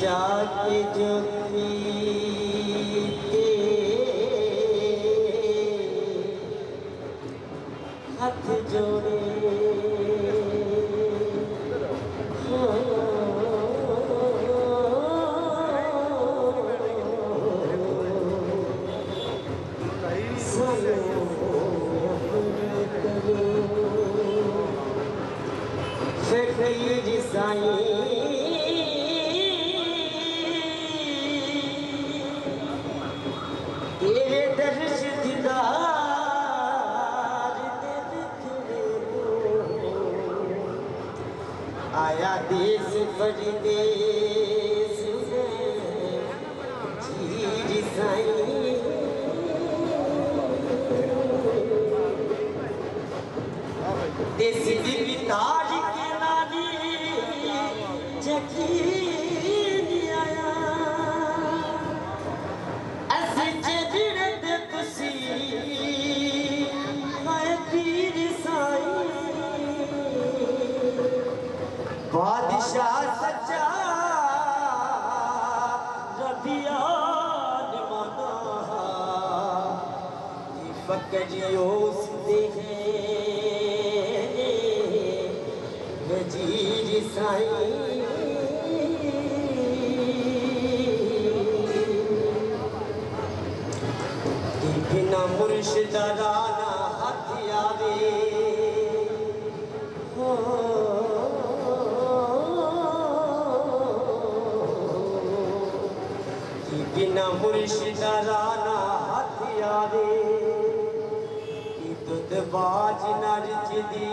जाके जो पीते हाथ जोड़े फकीर साईं तेरे दर्श दीदार दे दिखने को आया देश परदेश में जीर साईं देश दी ताज के नानी जकीन आया ऐसे जजरत तुसी मैं पीर साईं बादशाह सच्चा रबिया निमाना फकरियो देखे वजीर साईं बिना मुर्शिदाना हाथ आवे बिना मुर्शिदाना हाथ आवे दूध बाज नर्ज दी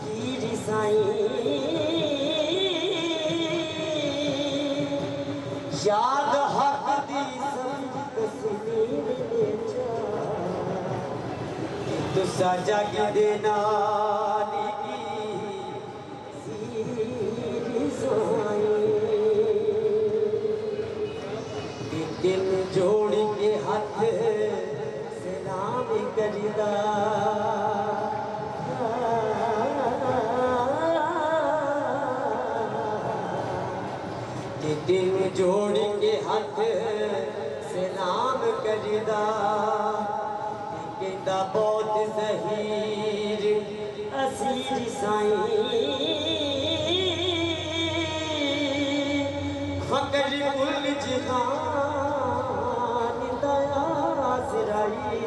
हीर साईं याद हक दी समझ तस्लीम दे जा तुसा जग दे नाली सीर साईं दिल जोड़ के हाथ सलाम करदा दिल जोड़ के हाथ सलाम करदा कहता बहुत ज़हीर असीर साईं फकर कुल जहान दया सिराई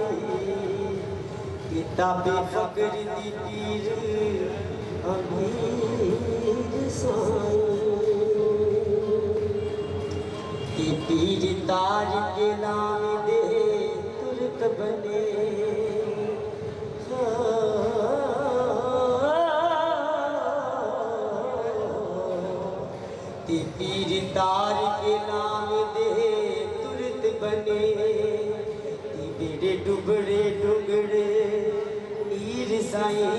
किताबे फकर दी पीर अमीर साईं पीर ताज के नाम दे तुरत बने पीर ताज के नाम दे तुरत बने बेड़े डुबड़े डुगड़े पीर साईं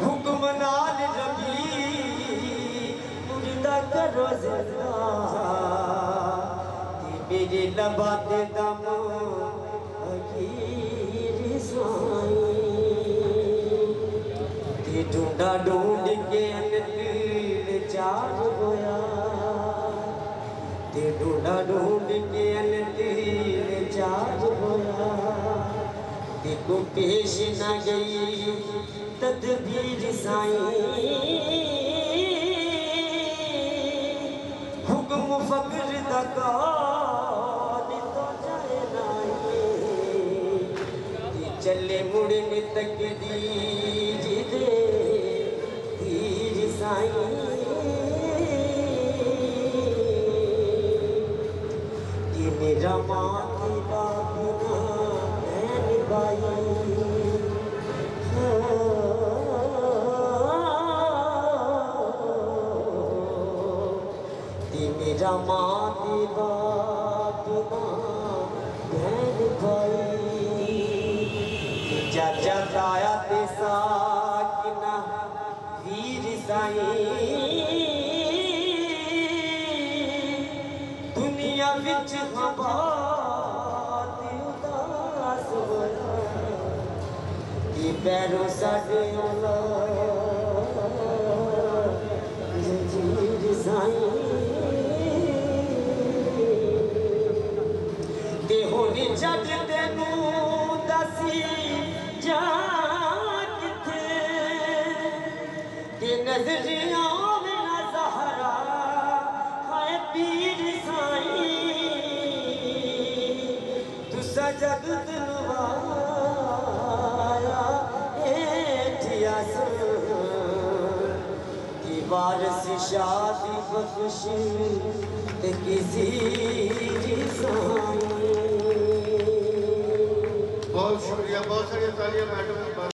हुक्म नाल रबी करो जिंदा मेरे लबाते दम फकीर साईं ढूंढा ढूंढ के अनतीर चार होया ढूंढा ढूंढ के अनतीर चार होया देखो पेश न गई तदबीर साईं फकर दकान तो जाए नाई चले मुड़ने तक दीज दे तीर साईं ये मेरा माँ की बाबना बहन बाई मेरा माँ की बात ना बहन भाई चाचा ताया ते साकिना वीर साईं दुनिया विच हवात उदास होया कि पैरों साडे साईं ते होनी जग तेनू दसी जा किथे ते नजरिया मेरा सहारा हाय पीर साईं तुसा जग दिलवाया एठिया की वारस शादी बख्शी ते किसी साईं। बहुत शुक्रिया, बहुत सारी तालियां मैडम।